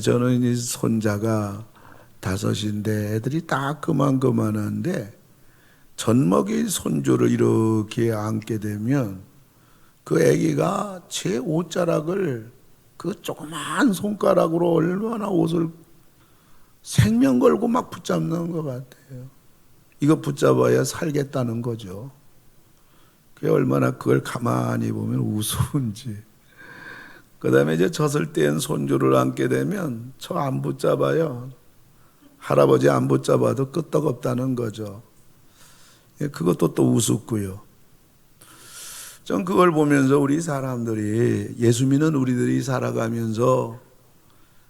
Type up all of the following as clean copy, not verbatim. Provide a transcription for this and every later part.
저는 이 손자가 5인데 애들이 다 그만한데 젖먹이 손주를 이렇게 안게 되면 그 애기가 제 옷자락을 그 조그만 손가락으로 얼마나 옷을 생명 걸고 막 붙잡는 것 같아요. 이거 붙잡아야 살겠다는 거죠. 그게 얼마나 그걸 가만히 보면 우스운지. 그 다음에 이제 젖을 뗀 손주를 안게 되면 저 안 붙잡아요. 할아버지 안 붙잡아도 끄떡없다는 거죠. 그것도 또 우습고요. 전 그걸 보면서 우리 사람들이, 예수 믿는 우리들이 살아가면서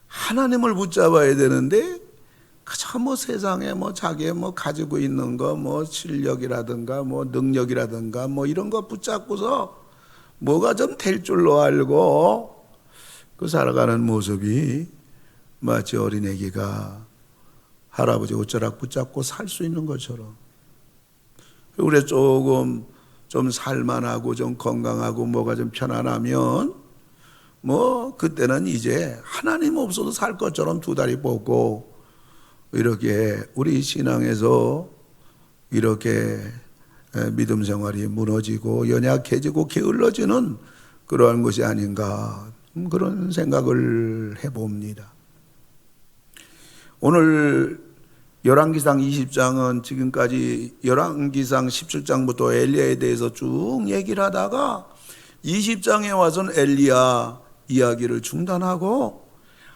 하나님을 붙잡아야 되는데 그저 뭐 세상에 뭐 자기 뭐 가지고 있는 거 뭐 실력이라든가 뭐 능력이라든가 뭐 이런 거 붙잡고서 뭐가 좀 될 줄로 알고 그 살아가는 모습이 마치 어린애기가 할아버지 옷자락 붙잡고 살 수 있는 것처럼, 우리 조금 좀 살만하고 좀 건강하고 뭐가 좀 편안하면 뭐 그때는 이제 하나님 없어도 살 것처럼 2다리 뻗고 이렇게 우리 신앙에서 이렇게 믿음 생활이 무너지고 연약해지고 게을러지는 그러한 것이 아닌가, 그런 생각을 해봅니다. 오늘 열왕기상 20장은 지금까지 열왕기상 17장부터 엘리야에 대해서 쭉 얘기를 하다가 20장에 와서는 엘리야 이야기를 중단하고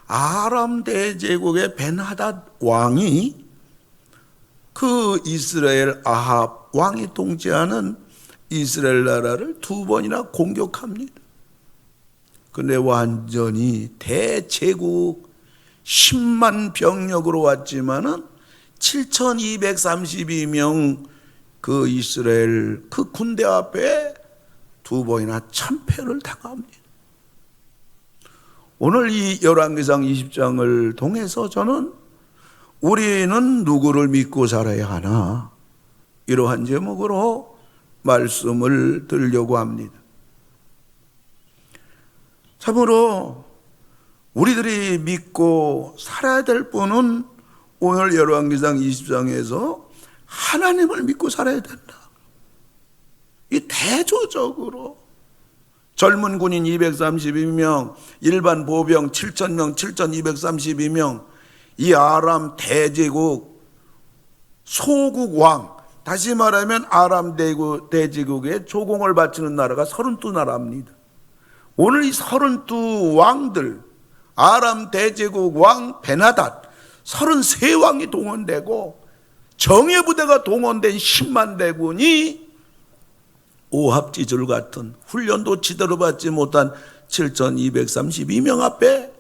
아람 대제국의 벤하닷 왕이 그 이스라엘 아합 왕이 통치하는 이스라엘 나라를 2번이나 공격합니다. 근데 완전히 대제국 10만 병력으로 왔지만은 7,232명 그 이스라엘 그 군대 앞에 2번이나 참패를 당합니다. 오늘 이 열왕기상 20장을 통해서 저는 우리는 누구를 믿고 살아야 하나, 이러한 제목으로 말씀을 드리려고 합니다. 참으로 우리들이 믿고 살아야 될 분은 오늘 열왕기상 20장에서 하나님을 믿고 살아야 된다. 이 대조적으로 젊은 군인 232명, 일반 보병 7,000명, 7,232명, 이 아람 대제국 소국 왕, 다시 말하면 아람 대제국의 조공을 바치는 나라가 32나라입니다. 오늘 이 32왕들, 아람 대제국 왕 벤하닷 33왕이 동원되고 정예부대가 동원된 10만 대군이 오합지졸 같은 훈련도 제대로 받지 못한 7,232명 앞에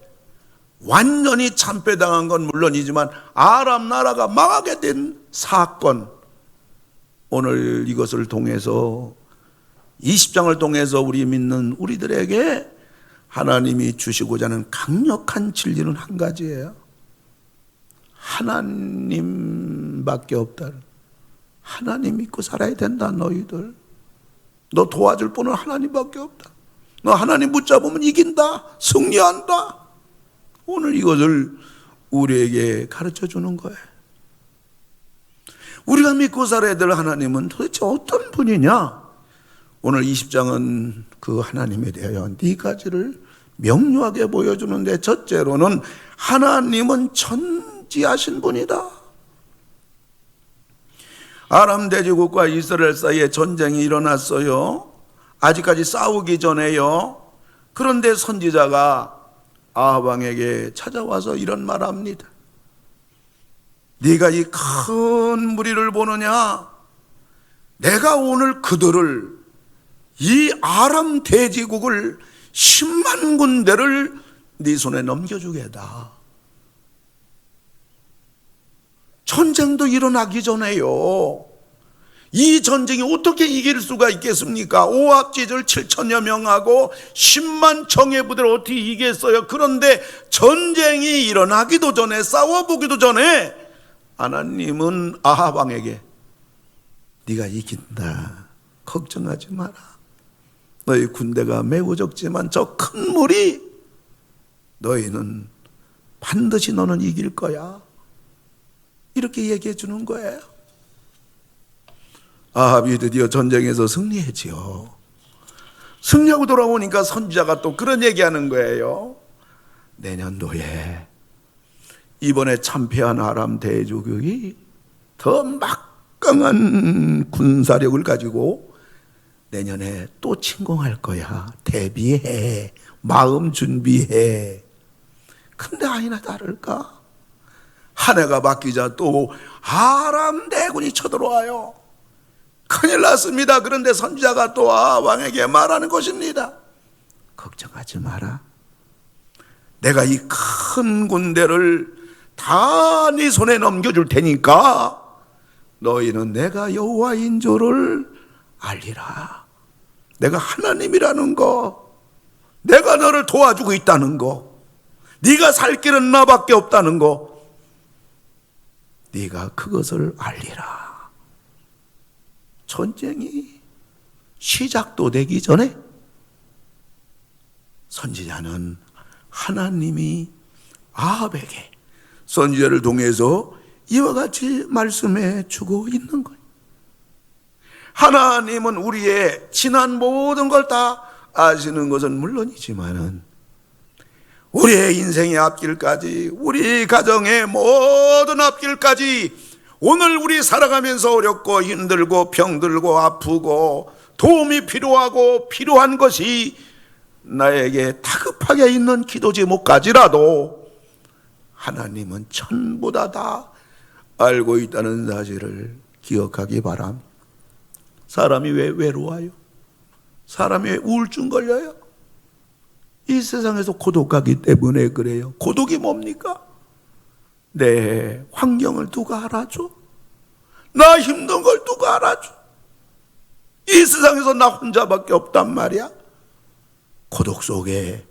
완전히 참패당한 건 물론이지만 아람 나라가 망하게 된 사건, 오늘 이것을 통해서 20장을 통해서 우리 믿는 우리들에게 하나님이 주시고자 하는 강력한 진리는 한 가지예요. 하나님밖에 없다. 하나님 믿고 살아야 된다. 너희들, 너 도와줄 분은 하나님밖에 없다. 너 하나님 붙잡으면 이긴다, 승리한다. 오늘 이것을 우리에게 가르쳐 주는 거예요. 우리가 믿고 살아야 될 하나님은 도대체 어떤 분이냐? 오늘 20장은 그 하나님에 대하여 4가지를 명료하게 보여주는데, 첫째로는 하나님은 전지하신 분이다. 아람 대제국과 이스라엘 사이에 전쟁이 일어났어요. 아직까지 싸우기 전에요. 그런데 선지자가 아합 왕에게 찾아와서 이런 말을 합니다. 네가 이 큰 무리를 보느냐? 내가 오늘 그들을, 이 아람 대제국을 10만 군대를 네 손에 넘겨주겠다. 전쟁도 일어나기 전에요. 이 전쟁이 어떻게 이길 수가 있겠습니까? 오합지졸 7천여 명하고 10만 정예부대를 어떻게 이기겠어요? 그런데 전쟁이 일어나기도 전에, 싸워보기도 전에 하나님은 아합 왕에게 네가 이긴다, 걱정하지 마라. 너희 군대가 매우 적지만 저 큰 무리, 너희는 반드시 너는 이길 거야. 이렇게 얘기해 주는 거예요. 아합이 드디어 전쟁에서 승리했지요. 승리하고 돌아오니까 선지자가 또 그런 얘기하는 거예요. 내년도에 이번에 참패한 아람 대적이 더 막강한 군사력을 가지고 내년에 또 침공할 거야. 대비해. 마음 준비해. 근데 아니나 다를까? 한 해가 바뀌자 또 아람 대군이 쳐들어와요. 큰일 났습니다. 그런데 선지자가 또 왕에게 말하는 것입니다. 걱정하지 마라. 내가 이 큰 군대를 다 네 손에 넘겨줄 테니까 너희는 내가 여호와인 줄을 알리라. 내가 하나님이라는 거, 내가 너를 도와주고 있다는 거, 네가 살 길은 나밖에 없다는 거, 네가 그것을 알리라. 전쟁이 시작도 되기 전에 선지자는 하나님이 아합에게 선지자를 통해서 이와 같이 말씀해 주고 있는 거예요. 하나님은 우리의 지난 모든 걸 다 아시는 것은 물론이지만은 우리의 인생의 앞길까지, 우리 가정의 모든 앞길까지, 오늘 우리 살아가면서 어렵고 힘들고 병들고 아프고 도움이 필요하고 필요한 것이 나에게 다급하게 있는 기도 제목까지라도 하나님은 전부 다 알고 있다는 사실을 기억하기 바랍니다. 사람이 왜 외로워요? 사람이 왜 우울증 걸려요? 이 세상에서 고독하기 때문에 그래요. 고독이 뭡니까? 내 환경을 누가 알아줘? 나 힘든 걸 누가 알아줘? 이 세상에서 나 혼자밖에 없단 말이야. 고독 속에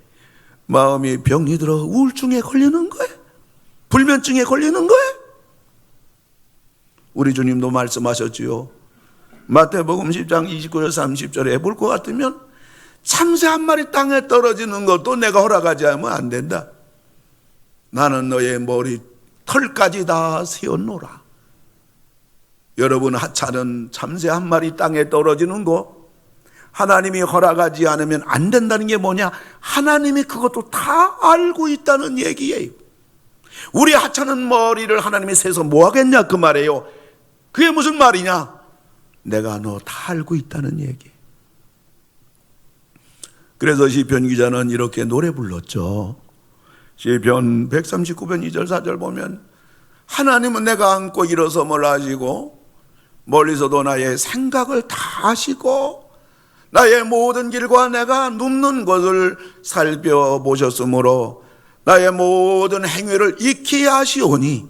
마음이 병이 들어 우울증에 걸리는 거예요. 불면증에 걸리는 거예요. 우리 주님도 말씀하셨지요. 마태복음 10장 29절 30절에 볼 것 같으면 참새 한 마리 땅에 떨어지는 것도 내가 허락하지 않으면 안 된다. 나는 너의 머리 털까지 다 세웠노라. 여러분, 하찮은 참새 한 마리 땅에 떨어지는 거 하나님이 허락하지 않으면 안 된다는 게 뭐냐? 하나님이 그것도 다 알고 있다는 얘기예요. 우리 하찮은 머리를 하나님이 세서 뭐 하겠냐 그 말이에요. 그게 무슨 말이냐? 내가 너 다 알고 있다는 얘기. 그래서 시편 기자는 이렇게 노래 불렀죠. 시편 139편 2절 4절 보면 하나님은 내가 앉고 일어섬을 아시고 멀리서도 나의 생각을 다 아시고 나의 모든 길과 내가 눕는 것을 살펴보셨으므로 나의 모든 행위를 익히 아시오니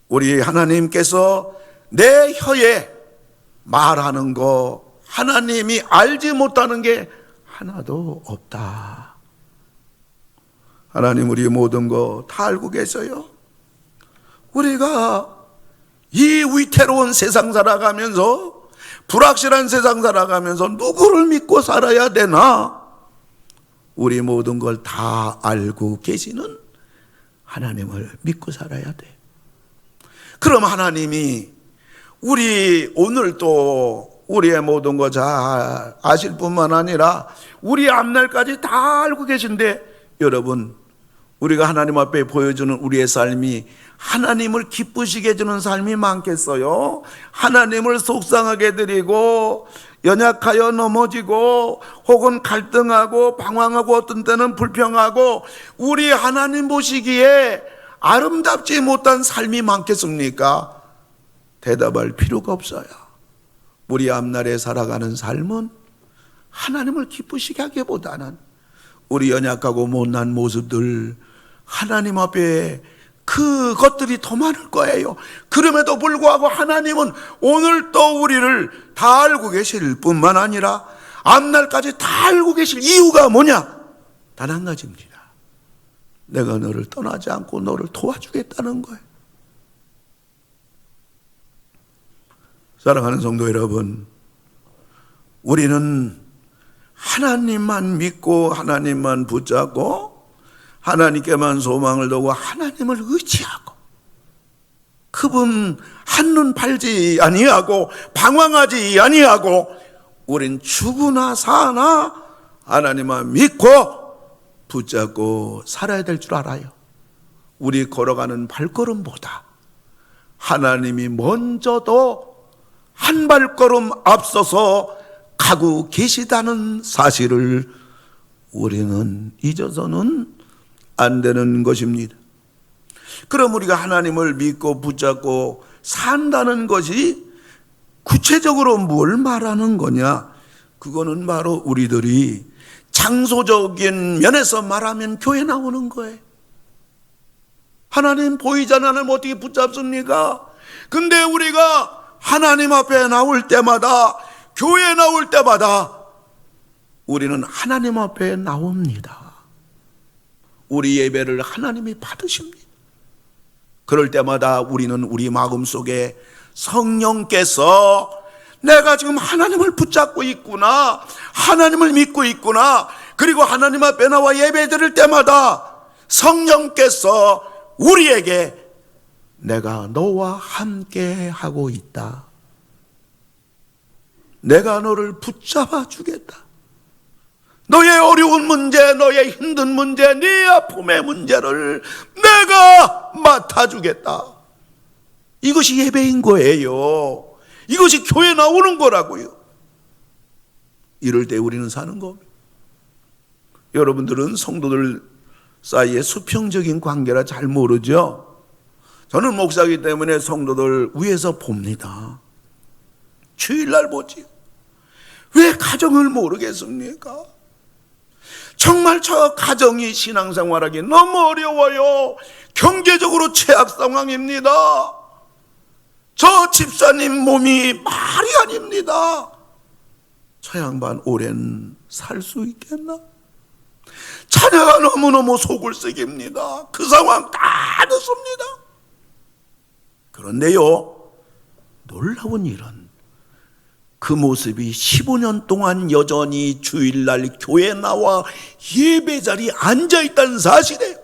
우리 하나님께서 내 혀에 말하는 거 하나님이 알지 못하는 게 하나도 없다. 하나님 우리 모든 거 다 알고 계셔요. 우리가 이 위태로운 세상 살아가면서 불확실한 세상 살아가면서 누구를 믿고 살아야 되나? 우리 모든 걸 다 알고 계시는 하나님을 믿고 살아야 돼. 그럼 하나님이 우리 오늘 또 우리의 모든 거 잘 아실 뿐만 아니라 우리 앞날까지 다 알고 계신데 여러분, 우리가 하나님 앞에 보여주는 우리의 삶이 하나님을 기쁘시게 해주는 삶이 많겠어요? 하나님을 속상하게 드리고 연약하여 넘어지고 혹은 갈등하고 방황하고 어떤 때는 불평하고 우리 하나님 보시기에 아름답지 못한 삶이 많겠습니까? 대답할 필요가 없어요. 우리 앞날에 살아가는 삶은 하나님을 기쁘시게 하기보다는 우리 연약하고 못난 모습들 하나님 앞에 그것들이 더 많을 거예요. 그럼에도 불구하고 하나님은 오늘 또 우리를 다 알고 계실 뿐만 아니라 앞날까지 다 알고 계실 이유가 뭐냐? 단 한 가지입니다. 내가 너를 떠나지 않고 너를 도와주겠다는 거예요. 사랑하는 성도 여러분, 우리는 하나님만 믿고 하나님만 붙잡고 하나님께만 소망을 두고 하나님을 의지하고 그분 한눈 팔지 아니하고 방황하지 아니하고 우린 죽으나 사나 하나님만 믿고 붙잡고 살아야 될 줄 알아요. 우리 걸어가는 발걸음보다 하나님이 먼저도 한 발걸음 앞서서 가고 계시다는 사실을 우리는 잊어서는 안 되는 것입니다. 그럼 우리가 하나님을 믿고 붙잡고 산다는 것이 구체적으로 뭘 말하는 거냐? 그거는 바로 우리들이 장소적인 면에서 말하면 교회 나오는 거예요. 하나님 보이잖아. 하나님 어떻게 붙잡습니까? 근데 우리가 하나님 앞에 나올 때마다, 교회에 나올 때마다 우리는 하나님 앞에 나옵니다. 우리 예배를 하나님이 받으십니다. 그럴 때마다 우리는 우리 마음속에 성령께서 내가 지금 하나님을 붙잡고 있구나, 하나님을 믿고 있구나, 그리고 하나님 앞에 나와 예배 드릴 때마다 성령께서 우리에게 내가 너와 함께 하고 있다, 내가 너를 붙잡아 주겠다, 너의 어려운 문제, 너의 힘든 문제, 네 아픔의 문제를 내가 맡아주겠다. 이것이 예배인 거예요. 이것이 교회 나오는 거라고요. 이럴 때 우리는 사는 겁니다. 여러분들은 성도들 사이에 수평적인 관계라 잘 모르죠. 저는 목사이기 때문에 성도들 위에서 봅니다. 주일날 보지. 왜 가정을 모르겠습니까? 정말 저 가정이 신앙생활하기 너무 어려워요. 경제적으로 최악 상황입니다. 저 집사님 몸이 말이 아닙니다. 저 양반 오랜 살 수 있겠나? 자녀가 너무너무 속을 썩입니다. 그 상황 다 듣습니다. 그런데요, 놀라운 일은 그 모습이 15년 동안 여전히 주일날 교회에 나와 예배 자리에 앉아있다는 사실이에요.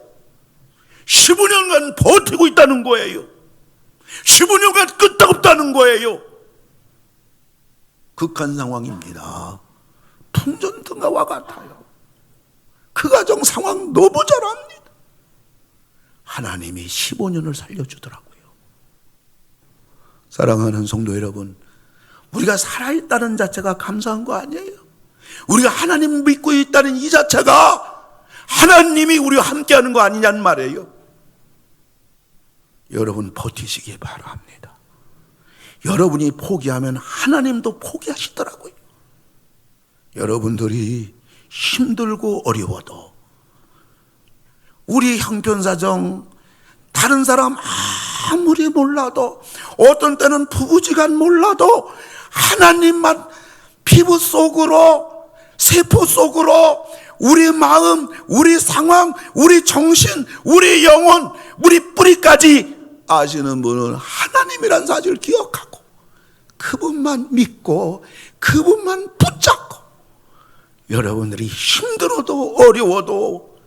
15년간 버티고 있다는 거예요. 15년간 끄떡없다는 거예요. 극한 상황입니다. 풍전등화와 같아요. 그 가정 상황 너무 잘 압니다. 하나님이 15년을 살려주더라고요. 사랑하는 성도 여러분, 우리가 살아있다는 자체가 감사한 거 아니에요? 우리가 하나님 믿고 있다는 이 자체가 하나님이 우리와 함께하는 거 아니냐는 말이에요. 여러분 버티시기 바랍니다. 여러분이 포기하면 하나님도 포기하시더라고요. 여러분들이 힘들고 어려워도 우리 형편사정 다른 사람 아무리 몰라도, 어떤 때는 부부지간 몰라도 하나님만 피부 속으로, 세포 속으로 우리 마음, 우리 상황, 우리 정신, 우리 영혼, 우리 뿌리까지 아시는 분은 하나님이란 사실을 기억하고 그분만 믿고 그분만 붙잡고, 여러분들이 힘들어도 어려워도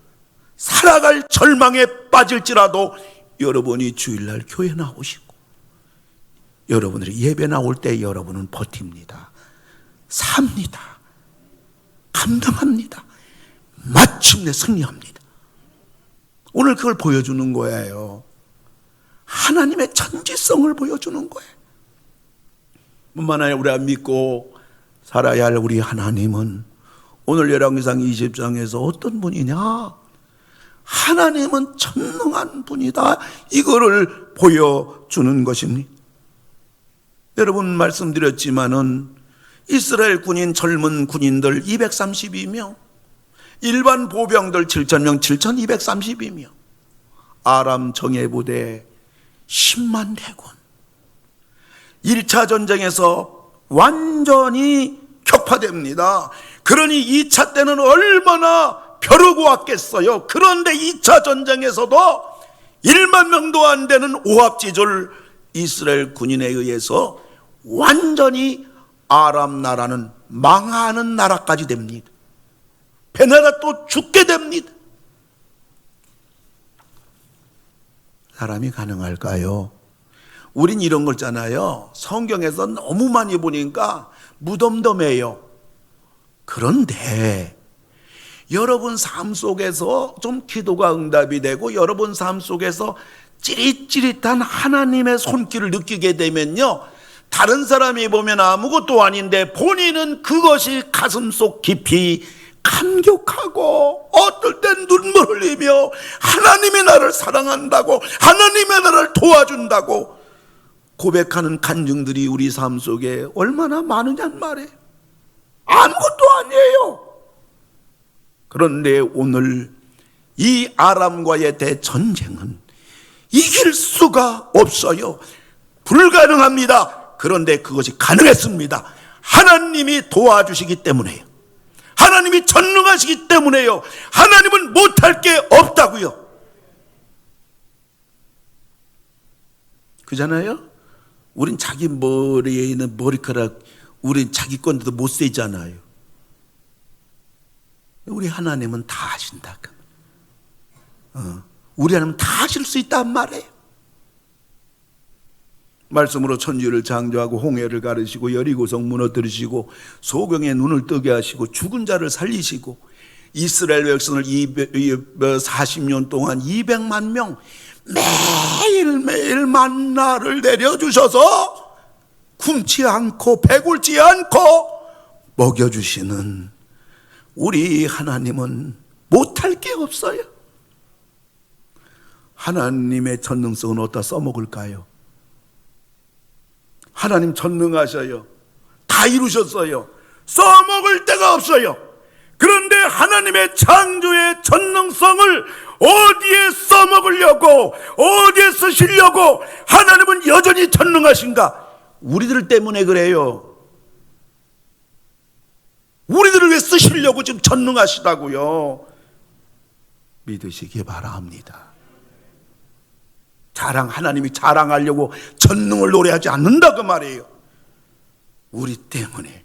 살아갈 절망에 빠질지라도 여러분이 주일날 교회 나오시고 여러분들이 예배 나올 때 여러분은 버팁니다. 삽니다. 감당합니다. 마침내 승리합니다. 오늘 그걸 보여주는 거예요. 하나님의 전지성을 보여주는 거예요. 뿐만 아니라 우리가 믿고 살아야 할 우리 하나님은 오늘 열왕기상 20장에서 어떤 분이냐? 하나님은 전능한 분이다. 이거를 보여주는 것입니다. 여러분 말씀드렸지만은 이스라엘 군인, 젊은 군인들 230이며 일반 보병들 7,000명, 7,230이며 아람 정예부대 10만 대군. 1차 전쟁에서 완전히 격파됩니다. 그러니 2차 때는 얼마나 벼르고 왔겠어요. 그런데 2차 전쟁에서도 1만 명도 안 되는 오합지졸 이스라엘 군인에 의해서 완전히 아람 나라는 망하는 나라까지 됩니다. 베나가 또 죽게 됩니다. 사람이 가능할까요? 우린 이런 걸 있잖아요. 성경에서 너무 많이 보니까 무덤덤해요. 그런데 여러분 삶 속에서 좀 기도가 응답이 되고 여러분 삶 속에서 찌릿찌릿한 하나님의 손길을 느끼게 되면요, 다른 사람이 보면 아무것도 아닌데 본인은 그것이 가슴속 깊이 감격하고 어떨 땐 눈물 흘리며 하나님이 나를 사랑한다고, 하나님이 나를 도와준다고 고백하는 간증들이 우리 삶 속에 얼마나 많으냔 말이에요. 아무것도 아니에요. 그런데 오늘 이 아람과의 대전쟁은 이길 수가 없어요. 불가능합니다. 그런데 그것이 가능했습니다. 하나님이 도와주시기 때문에요. 하나님이 전능하시기 때문에요. 하나님은 못할 게 없다고요. 그잖아요. 우린 자기 머리에 있는 머리카락 우린 자기 건데도 못 세잖아요. 우리 하나님은 다 하신다. 우리 하나님은 다 하실 수 있단 말이에요. 말씀으로 천지를 창조하고 홍해를 가르시고 여리고성 무너뜨리시고 소경의 눈을 뜨게 하시고 죽은 자를 살리시고 이스라엘 백성을 40년 동안 200만 명 매일매일 만나를 내려주셔서 굶지 않고 배굴지 않고 먹여주시는 우리 하나님은 못할 게 없어요. 하나님의 전능성은 어디다 써먹을까요? 하나님 전능하셔요. 다 이루셨어요. 써먹을 데가 없어요. 그런데 하나님의 창조의 전능성을 어디에 써먹으려고, 어디에 쓰시려고 하나님은 여전히 전능하신가? 우리들 때문에 그래요. 우리들을 왜 쓰시려고 지금 전능하시다고요? 믿으시기 바랍니다. 하나님이 자랑하려고 전능을 노래하지 않는다 그 말이에요. 우리 때문에.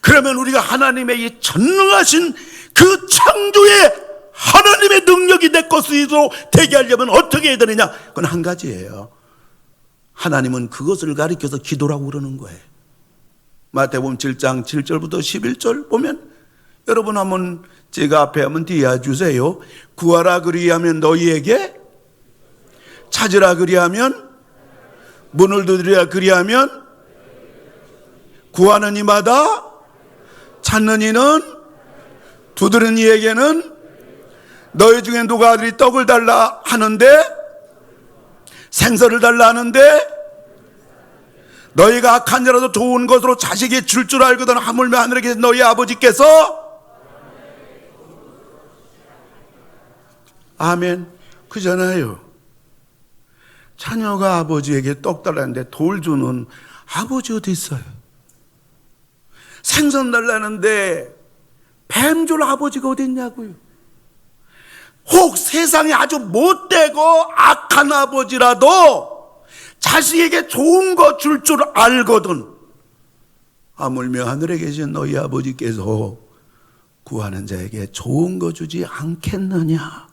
그러면 우리가 하나님의 이 전능하신 그 창조의 하나님의 능력이 내 것으로 되게 하려면 어떻게 해야 되느냐? 그건 한 가지예요. 하나님은 그것을 가리켜서 기도라고 그러는 거예요. 마태복음 7장 7절부터 11절 보면, 여러분 한번 제가 앞에 한번 띄워주세요. 구하라 그리하면 너희에게, 찾으라 그리하면, 문을 두드리라 그리하면, 구하는 이마다, 찾는 이는, 두드리는 이에게는, 너희 중에 누가 아들이 떡을 달라 하는데, 생선을 달라 하는데, 너희가 악한 자라도 좋은 것으로 자식이 줄 줄 알거든 하물며 하늘에 계신 너희 아버지께서, 아멘. 그잖아요. 자녀가 아버지에게 떡 달라는데 돌 주는 아버지 어디 있어요? 생선 달라는데 뱀 줄 아버지가 어디 있냐고요? 혹 세상에 아주 못되고 악한 아버지라도 자식에게 좋은 거 줄 줄 알거든 하물며 하늘에 계신 너희 아버지께서 구하는 자에게 좋은 거 주지 않겠느냐?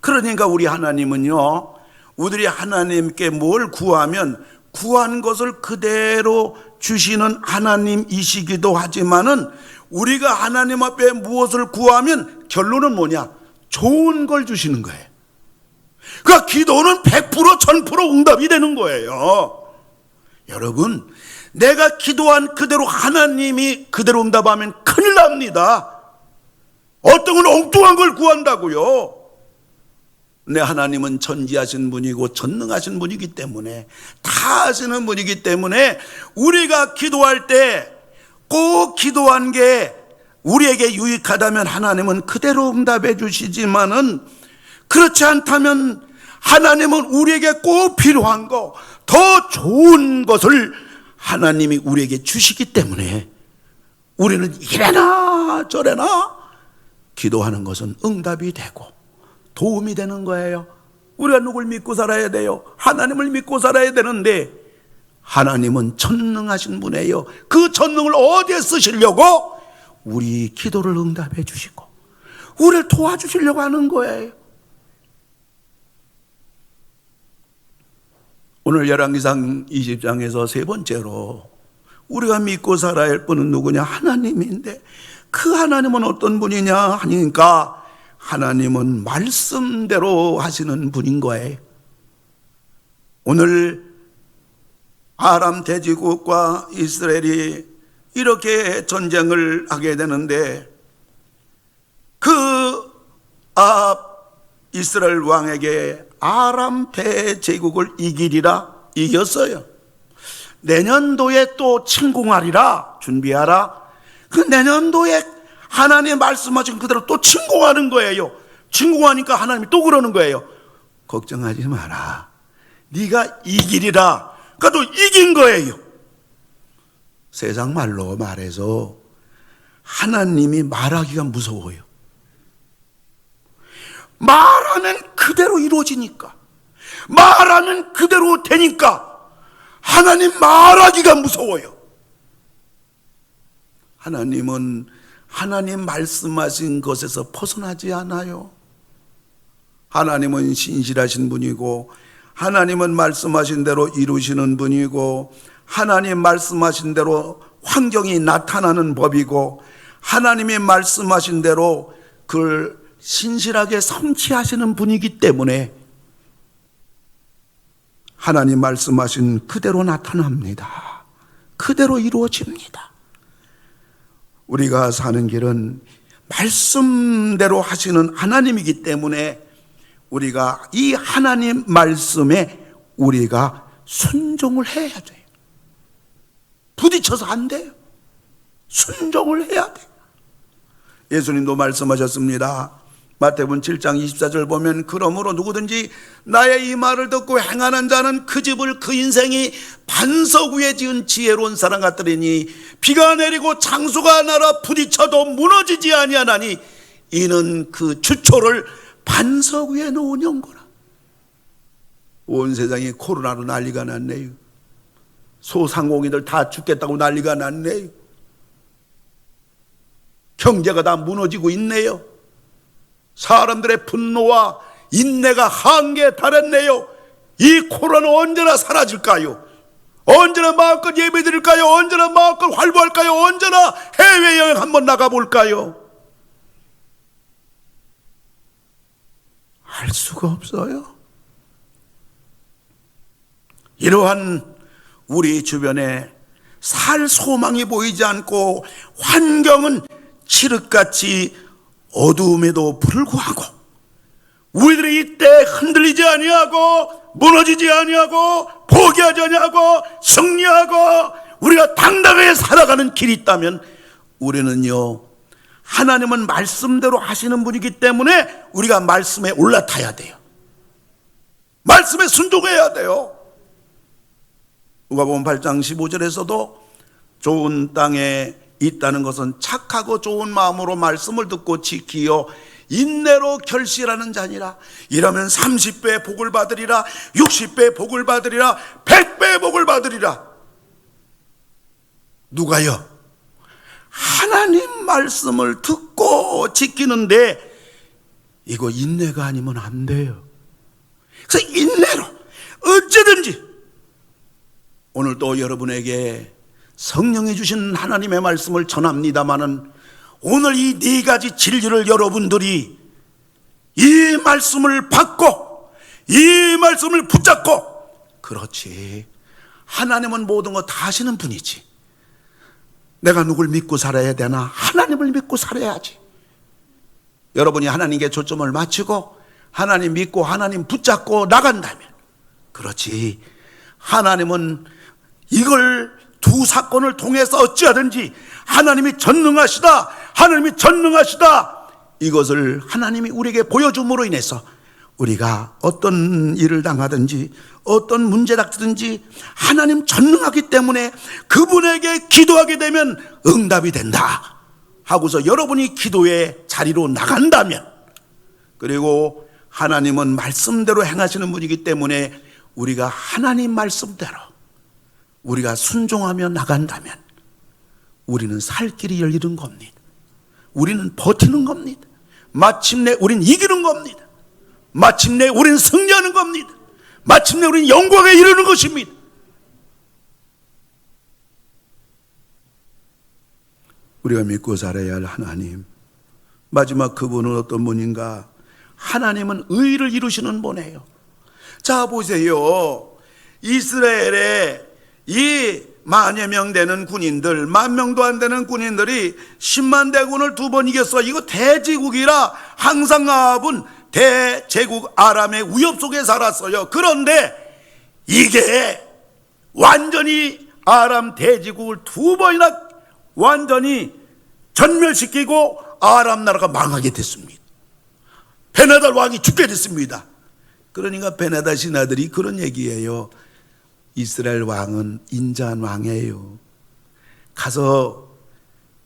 그러니까 우리 하나님은요, 우리들이 하나님께 뭘 구하면 구한 것을 그대로 주시는 하나님이시기도 하지만은, 우리가 하나님 앞에 무엇을 구하면 결론은 뭐냐? 좋은 걸 주시는 거예요. 그러니까 기도는 100% 1000% 응답이 되는 거예요. 여러분, 내가 기도한 그대로 하나님이 그대로 응답하면 큰일 납니다. 어떤 건 엉뚱한 걸 구한다고요. 내 하나님은 전지하신 분이고 전능하신 분이기 때문에, 다 하시는 분이기 때문에 우리가 기도할 때 꼭 기도한 게 우리에게 유익하다면 하나님은 그대로 응답해 주시지만은, 그렇지 않다면 하나님은 우리에게 꼭 필요한 거, 더 좋은 것을 하나님이 우리에게 주시기 때문에 우리는 이래나 저래나 기도하는 것은 응답이 되고 도움이 되는 거예요. 우리가 누굴 믿고 살아야 돼요? 하나님을 믿고 살아야 되는데, 하나님은 전능하신 분이에요. 그 전능을 어디에 쓰시려고? 우리 기도를 응답해 주시고 우리를 도와주시려고 하는 거예요. 오늘 열왕기상 20장에서 세 번째로 우리가 믿고 살아야 할 분은 누구냐? 하나님인데 그 하나님은 어떤 분이냐 하니까 하나님은 말씀대로 하시는 분인 거예요. 오늘 아람 대제국과 이스라엘이 이렇게 전쟁을 하게 되는데 그 이스라엘 왕에게 아람 대제국을 이기리라 이겼어요. 내년도에 또 침공하리라 준비하라. 그 내년도에 하나님 말씀하신 그대로 또 침공하는 거예요. 침공하니까 하나님이 또 그러는 거예요. 걱정하지 마라. 네가 이기리라. 그러니까 또 이긴 거예요. 세상 말로 말해서 하나님이 말하기가 무서워요. 말하면 그대로 이루어지니까, 말하면 그대로 되니까 하나님 말하기가 무서워요. 하나님은 하나님 말씀하신 것에서 벗어나지 않아요. 하나님은 신실하신 분이고 하나님은 말씀하신 대로 이루시는 분이고 하나님 말씀하신 대로 환경이 나타나는 법이고 하나님이 말씀하신 대로 그걸 신실하게 성취하시는 분이기 때문에 하나님 말씀하신 그대로 나타납니다. 그대로 이루어집니다. 우리가 사는 길은 말씀대로 하시는 하나님이기 때문에 우리가 이 하나님 말씀에 우리가 순종을 해야 돼요. 부딪혀서 안 돼요. 순종을 해야 돼요. 예수님도 말씀하셨습니다. 마태복음 7장 24절 보면 그러므로 누구든지 나의 이 말을 듣고 행하는 자는 그 집을 그 인생이 반석 위에 지은 지혜로운 사람 같으리니 비가 내리고 창수가 날아 부딪혀도 무너지지 아니하나니 이는 그 주초를 반석 위에 놓은 연고라. 온 세상이 코로나로 난리가 났네요. 소상공인들 다 죽겠다고 난리가 났네요. 경제가 다 무너지고 있네요. 사람들의 분노와 인내가 한계에 달했네요. 이 코로나는 언제나 사라질까요? 언제나 마음껏 예배드릴까요? 언제나 마음껏 활보할까요? 언제나 해외여행 한번 나가볼까요? 알 수가 없어요. 이러한 우리 주변에 살 소망이 보이지 않고 환경은 칠흑같이 어두움에도 불구하고 우리들이 이때 흔들리지 아니하고 무너지지 아니하고 포기하지 아니하고 승리하고 우리가 당당하게 살아가는 길이 있다면 우리는요, 하나님은 말씀대로 하시는 분이기 때문에 우리가 말씀에 올라타야 돼요. 말씀에 순종해야 돼요. 누가복음 8장 15절에서도 좋은 땅에 있다는 것은 착하고 좋은 마음으로 말씀을 듣고 지키어 인내로 결실하는 자니라. 이러면 30배 복을 받으리라, 60배 복을 받으리라, 100배 복을 받으리라. 누가요? 하나님 말씀을 듣고 지키는데 이거 인내가 아니면 안 돼요. 그래서 인내로 어찌든지 오늘 또 여러분에게 성령이 주신 하나님의 말씀을 전합니다마는 오늘 이 네 가지 진리를 여러분들이 이 말씀을 받고 이 말씀을 붙잡고, 그렇지, 하나님은 모든 거 다 하시는 분이지. 내가 누굴 믿고 살아야 되나? 하나님을 믿고 살아야지. 여러분이 하나님께 초점을 맞추고 하나님 믿고 하나님 붙잡고 나간다면, 그렇지, 하나님은 이걸 두 사건을 통해서 어찌하든지 하나님이 전능하시다, 하나님이 전능하시다, 이것을 하나님이 우리에게 보여줌으로 인해서 우리가 어떤 일을 당하든지 어떤 문제 닥치든지 하나님 전능하기 때문에 그분에게 기도하게 되면 응답이 된다 하고서 여러분이 기도의 자리로 나간다면, 그리고 하나님은 말씀대로 행하시는 분이기 때문에 우리가 하나님 말씀대로 우리가 순종하며 나간다면 우리는 살 길이 열리는 겁니다. 우리는 버티는 겁니다. 마침내 우린 이기는 겁니다. 마침내 우린 승리하는 겁니다. 마침내 우리는 영광에 이르는 것입니다. 우리가 믿고 살아야 할 하나님, 마지막 그분은 어떤 분인가? 하나님은 의를 이루시는 분이에요. 자 보세요. 이스라엘에 이 만여 명 되는 군인들, 10,000명도 안 되는 군인들이 10만 대군을 2번 이겼어. 이거 대제국이라 항상 아합은 대제국 아람의 위협 속에 살았어요. 그런데 이게 완전히 아람 대제국을 2번이나 완전히 전멸시키고 아람 나라가 망하게 됐습니다. 베나달 왕이 죽게 됐습니다. 그러니까 베나달 신하들이 그런 얘기예요. 이스라엘 왕은 인자한 왕이에요. 가서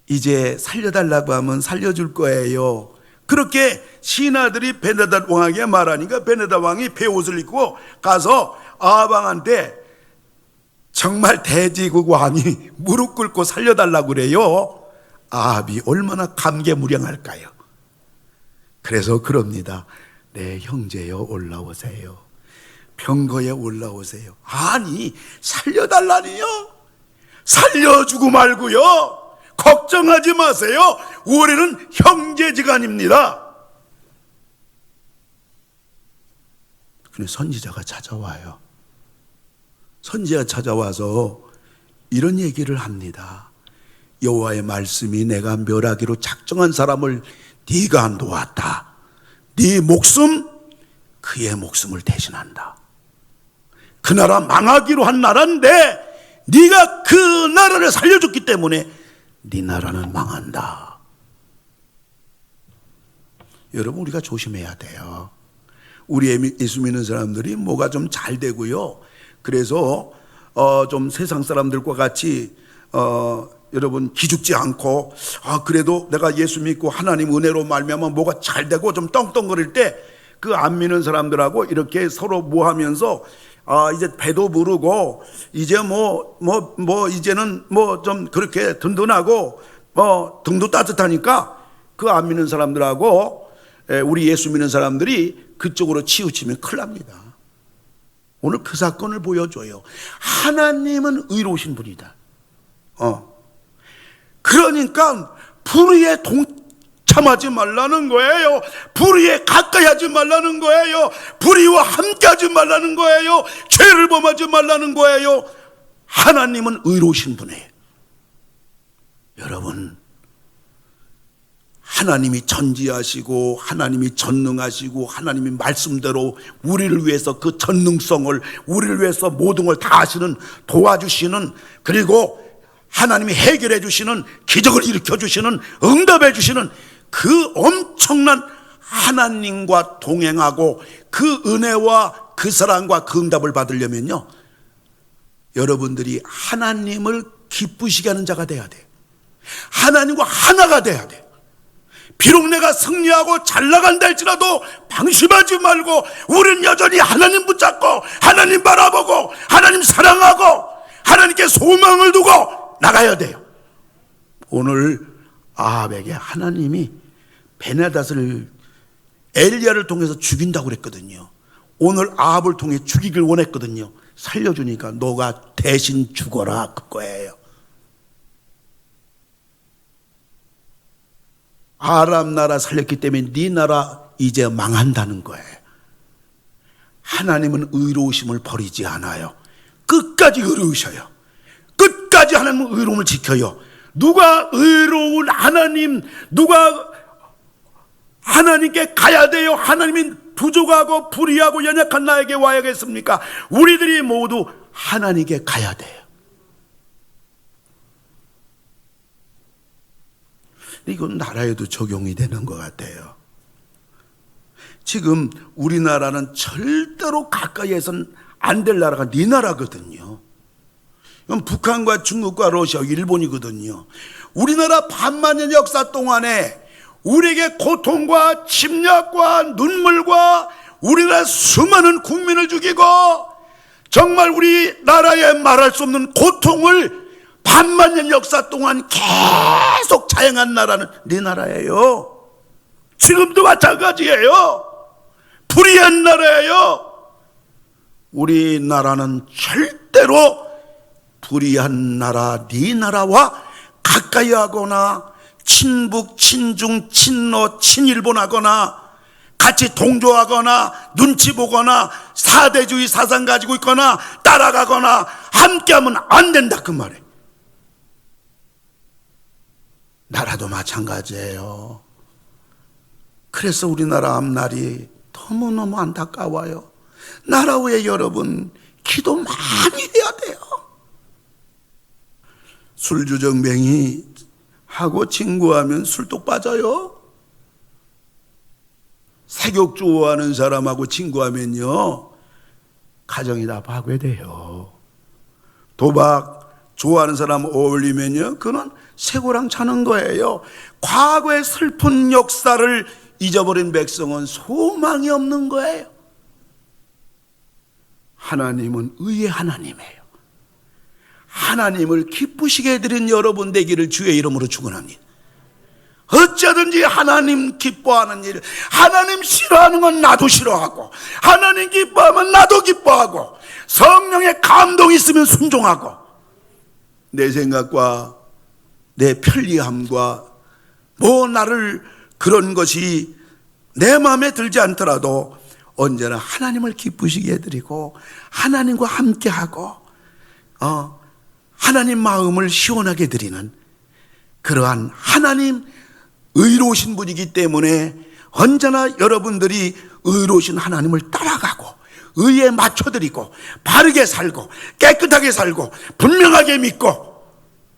이제 살려달라고 하면 살려줄 거예요. 그렇게 신하들이 베나달 왕에게 말하니까 베나달 왕이 베옷을 입고 가서 아합 왕한테 정말 대제국 왕이 무릎 꿇고 살려달라고 그래요. 아합이 얼마나 감개무량할까요? 그래서 그럽니다. 네 형제여 올라오세요. 병거에 올라오세요. 아니 살려달라니요? 살려주고 말고요. 걱정하지 마세요. 우리는 형제지간입니다. 근데 선지자가 찾아와요. 선지자가 찾아와서 이런 얘기를 합니다. 여호와의 말씀이 내가 멸하기로 작정한 사람을 네가 놓았다. 네 목숨 그의 목숨을 대신한다. 그 나라 망하기로 한 나라인데 네가 그 나라를 살려줬기 때문에 네 나라는 망한다. 여러분 우리가 조심해야 돼요. 우리 예수 믿는 사람들이 뭐가 좀 잘 되고요. 그래서 좀 세상 사람들과 같이 여러분 기죽지 않고 그래도 내가 예수 믿고 하나님 은혜로 말미암아 뭐가 잘 되고 좀 떵떵거릴 때 그 안 믿는 사람들하고 이렇게 서로 뭐 하면서 이제 배도 부르고 이제 이제는 뭐 좀 그렇게 든든하고 등도 따뜻하니까 그 안 믿는 사람들하고 우리 예수 믿는 사람들이 그쪽으로 치우치면 큰일 납니다. 오늘 그 사건을 보여줘요. 하나님은 의로우신 분이다. 그러니까 불의에 동참하지 말라는 거예요. 불의에 가까이 하지 말라는 거예요. 불의와 함께 하지 말라는 거예요. 죄를 범하지 말라는 거예요. 하나님은 의로우신 분이에요. 여러분 하나님이 전지하시고 하나님이 전능하시고 하나님이 말씀대로 우리를 위해서 그 전능성을 우리를 위해서 모든 걸 다 하시는 도와주시는 그리고 하나님이 해결해 주시는 기적을 일으켜 주시는 응답해 주시는 그 엄청난 하나님과 동행하고 그 은혜와 그 사랑과 그 응답을 받으려면요 여러분들이 하나님을 기쁘시게 하는 자가 돼야 돼요. 하나님과 하나가 돼야 돼요. 비록 내가 승리하고 잘 나간다 할지라도 방심하지 말고 우리는 여전히 하나님 붙잡고 하나님 바라보고 하나님 사랑하고 하나님께 소망을 두고 나가야 돼요. 오늘 아합에게 하나님이 베나닷을 엘리야를 통해서 죽인다고 그랬거든요. 오늘 아합을 통해 죽이길 원했거든요. 살려주니까 너가 대신 죽어라 그거예요. 아람 나라 살렸기 때문에 네 나라 이제 망한다는 거예요. 하나님은 의로우심을 버리지 않아요. 끝까지 의로우셔요. 끝까지 하나님은 의로움을 지켜요. 누가 의로운 하나님, 누가 하나님께 가야 돼요? 하나님이 부족하고 불의하고 연약한 나에게 와야겠습니까? 우리들이 모두 하나님께 가야 돼요. 이건 나라에도 적용이 되는 것 같아요. 지금 우리나라는 절대로 가까이에선 안 될 나라가 네 나라거든요. 이건 북한과 중국과 러시아, 일본이거든요. 우리나라 반만년 역사 동안에 우리에게 고통과 침략과 눈물과 우리나라 수많은 국민을 죽이고 정말 우리나라에 말할 수 없는 고통을 반만년 역사 동안 계속 자행한 나라는 네 나라예요. 지금도 마찬가지예요. 불의한 나라예요. 우리나라는 절대로 불의한 나라, 네 나라와 가까이 하거나 친북, 친중, 친러, 친일본 하거나 같이 동조하거나 눈치 보거나 사대주의 사상 가지고 있거나 따라가거나 함께하면 안 된다, 그 말이에요. 나라도 마찬가지예요. 그래서 우리나라 앞날이 너무너무 안타까워요. 나라 위에 여러분 기도 많이 해야 돼요. 술주정뱅이 하고 친구하면 술독 빠져요. 세욕 좋아하는 사람하고 친구하면요 가정이 다 파괴돼요. 도박 좋아하는 사람 어울리면요 그건 쇠고랑 차는 거예요. 과거의 슬픈 역사를 잊어버린 백성은 소망이 없는 거예요. 하나님은 의의 하나님이에요. 하나님을 기쁘시게 해드린 여러분 되기를 주의 이름으로 축원합니다. 어쩌든지 하나님 기뻐하는 일, 하나님 싫어하는 건 나도 싫어하고, 하나님 기뻐하면 나도 기뻐하고, 성령의 감동이 있으면 순종하고, 내 생각과 내 편리함과 뭐 나를 그런 것이 내 마음에 들지 않더라도 언제나 하나님을 기쁘시게 해드리고 하나님과 함께하고 하나님 마음을 시원하게 드리는 그러한 하나님 의로우신 분이기 때문에 언제나 여러분들이 의로우신 하나님을 따라가고 의에 맞춰드리고 바르게 살고 깨끗하게 살고 분명하게 믿고,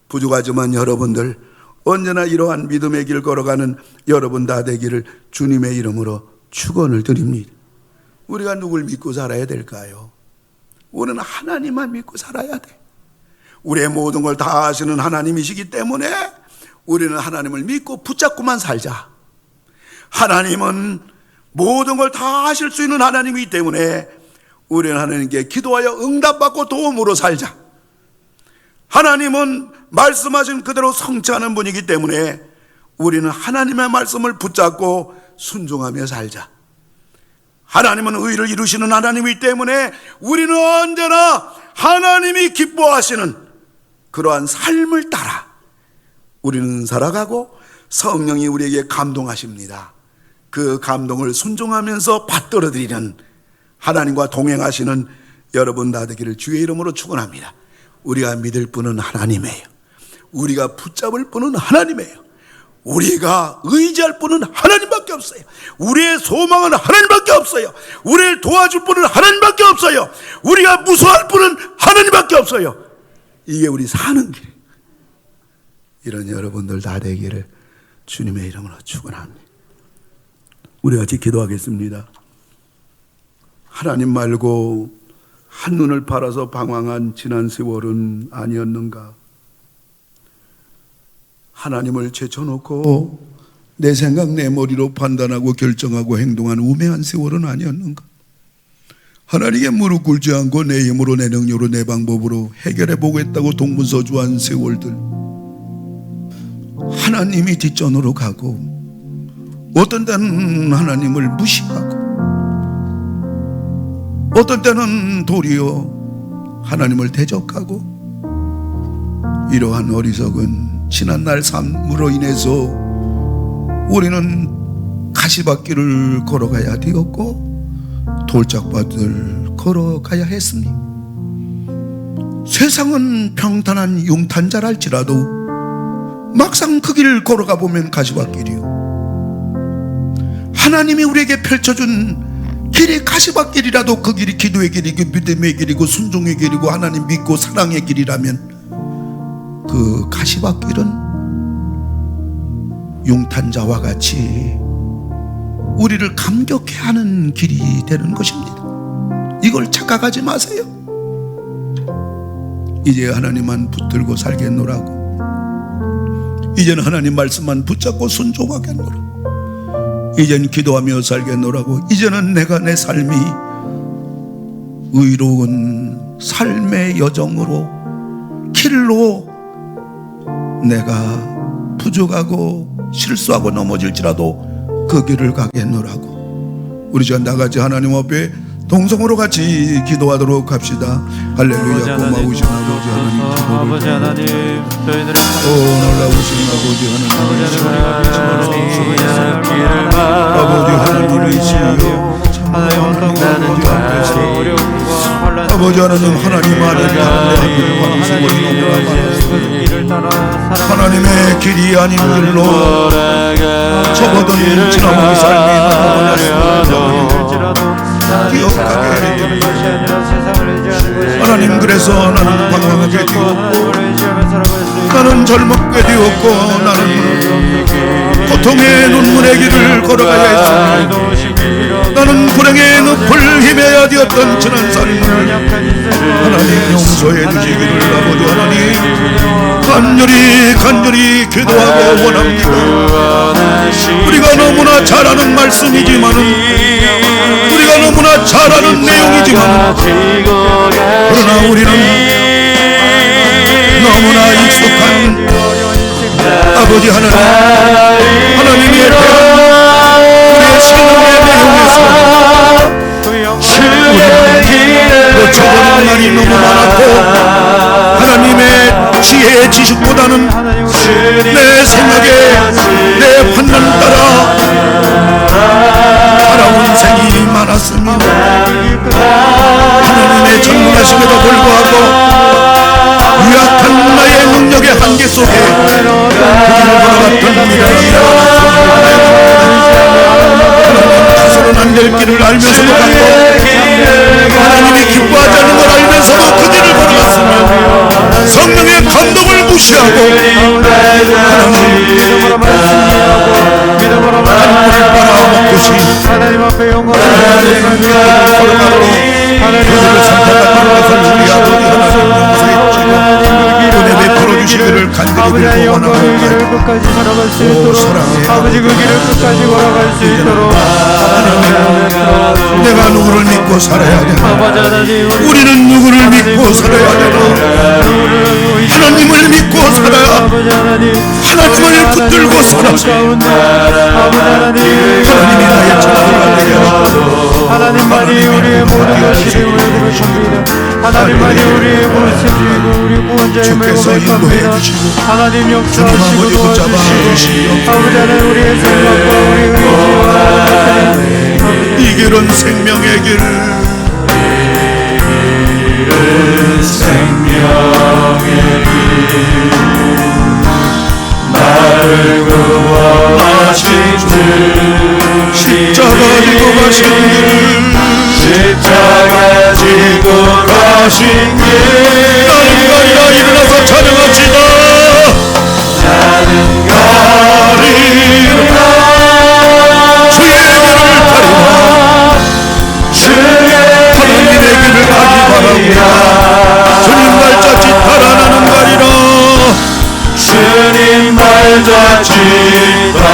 부족하지만 여러분들 언제나 이러한 믿음의 길 걸어가는 여러분 다 되기를 주님의 이름으로 축원을 드립니다. 우리가 누굴 믿고 살아야 될까요? 우리는 하나님만 믿고 살아야 돼. 우리의 모든 걸 다 아시는 하나님이시기 때문에 우리는 하나님을 믿고 붙잡고만 살자. 하나님은 모든 걸 다 하실 수 있는 하나님이기 때문에 우리는 하나님께 기도하여 응답받고 도움으로 살자. 하나님은 말씀하신 그대로 성취하는 분이기 때문에 우리는 하나님의 말씀을 붙잡고 순종하며 살자. 하나님은 의를 이루시는 하나님이기 때문에 우리는 언제나 하나님이 기뻐하시는 그러한 삶을 따라 우리는 살아가고 성령이 우리에게 감동하십니다. 그 감동을 순종하면서 받들어드리는 하나님과 동행하시는 여러분 다 되기를 주의 이름으로 축원합니다. 우리가 믿을 분은 하나님이에요. 우리가 붙잡을 분은 하나님이에요. 우리가 의지할 분은 하나님밖에 없어요. 우리의 소망은 하나님밖에 없어요. 우리를 도와줄 분은 하나님밖에 없어요. 우리가 무서워할 분은 하나님밖에 없어요. 이게 우리 사는 길. 이런 여러분들 다 되기를 주님의 이름으로 축원합니다. 우리 같이 기도하겠습니다. 하나님 말고 한눈을 팔아서 방황한 지난 세월은 아니었는가? 하나님을 제쳐놓고 내 생각 내 머리로 판단하고 결정하고 행동한 우매한 세월은 아니었는가? 하나님께 무릎 꿇지 않고 내 힘으로 내 능력으로 내 방법으로 해결해 보겠다고 동분서주한 세월들, 하나님이 뒷전으로 가고 어떤 때는 하나님을 무시하고 어떤 때는 도리어 하나님을 대적하고, 이러한 어리석은 지난날 삶으로 인해서 우리는 가시밭길을 걸어가야 되었고 돌짝밭을 걸어가야 했습니다. 세상은 평탄한 용탄자랄지라도 막상 그 길을 걸어가 보면 가시밭길이요, 하나님이 우리에게 펼쳐준 길이 가시밭길이라도 그 길이 기도의 길이고 믿음의 길이고 순종의 길이고 하나님 믿고 사랑의 길이라면 그 가시밭길은 용탄자와 같이 우리를 감격해 하는 길이 되는 것입니다. 이걸 착각하지 마세요. 이제 하나님만 붙들고 살겠노라고, 이제는 하나님 말씀만 붙잡고 순종하겠노라, 이제는 기도하며 살겠노라고, 이제는 내가 내 삶이 의로운 삶의 여정으로 길로 내가 부족하고 실수하고 넘어질지라도 그 길을 가겠노라고, 우리 전 나같이 하나님 앞에 동성으로 같이 기도하도록 합시다. 할렐루야. 고마우신 아버지 하나님, 아버지 하나님, 저희들의 놀라우신 아버지 하나님, 아버지 하나님이시여, 아버지 하나님, 하나님 아들 하나님의 길이 아닌 길로 접어든 지나온 삶이 기억하게 하나님. 그래서 나는 방황하게 되었고, 나는 젊게 되었고, 나는 고통의 눈물의 길을 걸어가야 했습니다. 나는 불행의 늪을 헤매야 되었던 지난 삶을 하나님 용서해 주시기를 아버지 하나님 간절히 기도하고 원합니다. 우리가 너무나 잘 아는 말씀이지만은, 우리가 너무나 잘 아는 내용이지만, 그러나 우리는 너무나 익숙한 아버지 하나님, 하나님의 우리의 생명의 내용에서 놓쳐버린 날이 너무 많았고, 하나님의 지혜의 지식보다는 내 생각에, 내 판단 따라 살아온 생이 많았습니다. 하나님의 전능하심에도 불구하고 유약한 나의 능력의 한계 속에 그 길을 걸어갔던 미련이라 다소는 안 될 길을 알면서도 갔고, 하나님이 기뻐하지 않는 걸 알면서도 그 길을 걸어갔으며 성령의 감동을 무시하고 하나님을 빨아먹듯이 하나님 앞에 영광을 걸어가고 그들을 선택했던 것을 우리 아버지 하나님 용서해 주시고 은혜 베풀어 주시기를 간절히 빌고 원합니다. 오 사랑해 아버지 그 길을 끝까지 걸어갈 수 있도록 내가 누구를 믿고 살아야 되나? 우리는 누구를 믿고 살아야 되나? 하나님을 믿고 살아야, 하나님을 붙들고 살아. 하나님이 나의 천국을 하나님만이 우리의 모든 것이 되심을 고백합니다. 하나님만이 우리의 모습이고 우리 구원자임을 고백합니다. 하나님 역사하시고 도와주시고 아버지 하나님 우리의 생각과 우리의 의지와 이 길은 생명의 길, 생명의 길, 나를 구원하신 주 십자가 지고 가신 길, 십자가 지고 가신 길, 나는 가리라. 일어나서 찬양합시다. 나는 가리라. 주의 길을 가리라. 하나님의 길을 가기 바랍니다. 주님 발자취 따라 나는 가리라. 주님 발자취 따라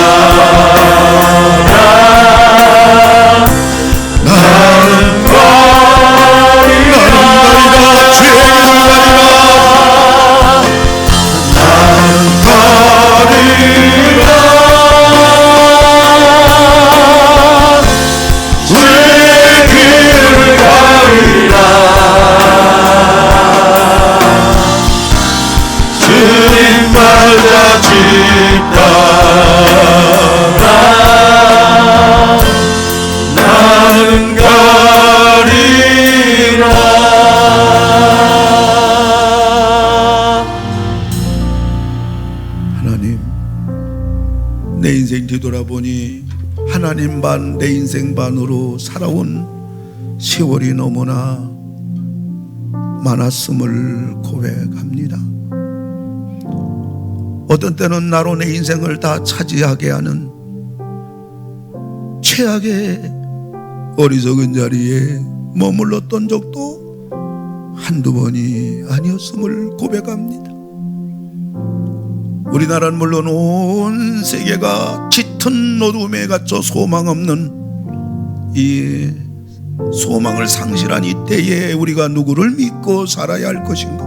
나는 가리라. 주의 길을 가리라. 나는 가리라. 주님 발자취 따라 나는 가리라. 하나님, 내 인생 뒤돌아보니 하나님 반 내 인생 반으로 살아온 세월이 너무나 많았음을 고백합니다. 어떤 때는 나로 내 인생을 다 차지하게 하는 최악의 어리석은 자리에 머물렀던 적도 한두 번이 아니었음을 고백합니다. 우리나라는 물론 온 세계가 짙은 어둠에 갇혀 소망 없는 이 소망을 상실한 이때에 우리가 누구를 믿고 살아야 할 것인가?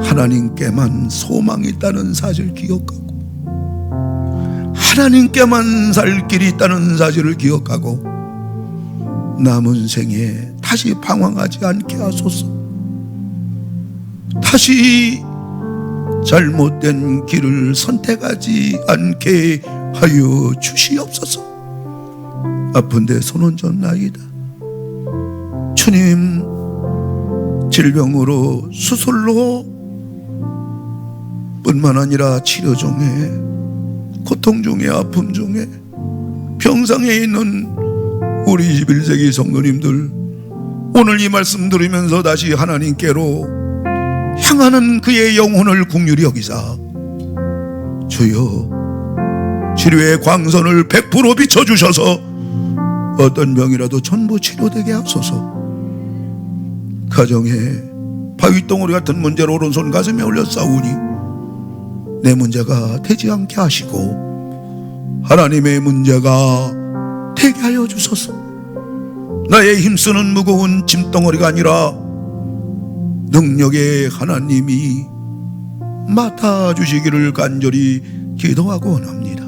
하나님께만 소망이 있다는 사실을 기억하고, 하나님께만 살 길이 있다는 사실을 기억하고, 남은 생에 다시 방황하지 않게 하소서. 다시 잘못된 길을 선택하지 않게 하여 주시옵소서. 아픈데 손 얹었나이다. 주님, 질병으로 수술로 뿐만 아니라 치료 중에, 고통 중에, 아픔 중에, 병상에 있는 우리 21세기 성도님들, 오늘 이 말씀 들으면서 다시 하나님께로 향하는 그의 영혼을 긍휼히 여기사 주여, 치료의 광선을 100% 비춰주셔서 어떤 병이라도 전부 치료되게 하소서. 가정에 바위덩어리 같은 문제로 오른손 가슴에 올려 싸우니 내 문제가 되지 않게 하시고 하나님의 문제가 되게 하여 주소서. 나의 힘쓰는 무거운 짐덩어리가 아니라 능력의 하나님이 맡아주시기를 간절히 기도하고 원합니다.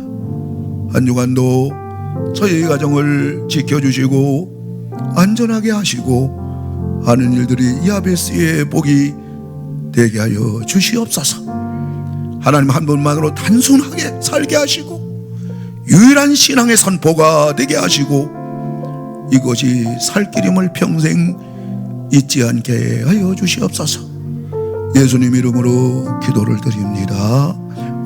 한 주간도 저희 가정을 지켜주시고 안전하게 하시고 하는 일들이 야베스의 복이 되게 하여 주시옵소서. 하나님 한 분만으로 단순하게 살게 하시고 유일한 신앙의 선포가 되게 하시고 이것이 살 길임을 평생 잊지 않게 하여 주시옵소서. 예수님 이름으로 기도를 드립니다.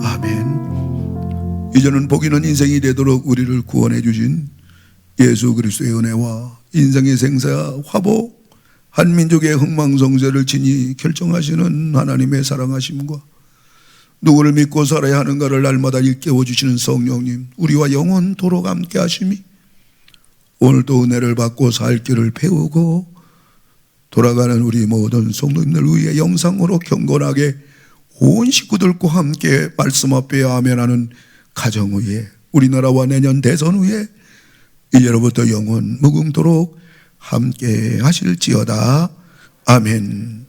아멘. 이제는 복 있는 인생이 되도록 우리를 구원해 주신 예수 그리스도의 은혜와 인생의 생사 화복, 한민족의 흥망성쇠를 친히 결정하시는 하나님의 사랑하심과 누구를 믿고 살아야 하는가를 날마다 일깨워 주시는 성령님, 우리와 영원토록 함께 하심이 오늘도 은혜를 받고 살 길을 배우고 돌아가는 우리 모든 성도님들 위해 영상으로 경건하게 온 식구들과 함께 말씀 앞에 아멘하는 가정 위에, 우리나라와 내년 대선 위에 이제로부터 영원 무궁토록 함께 하실지어다. 아멘.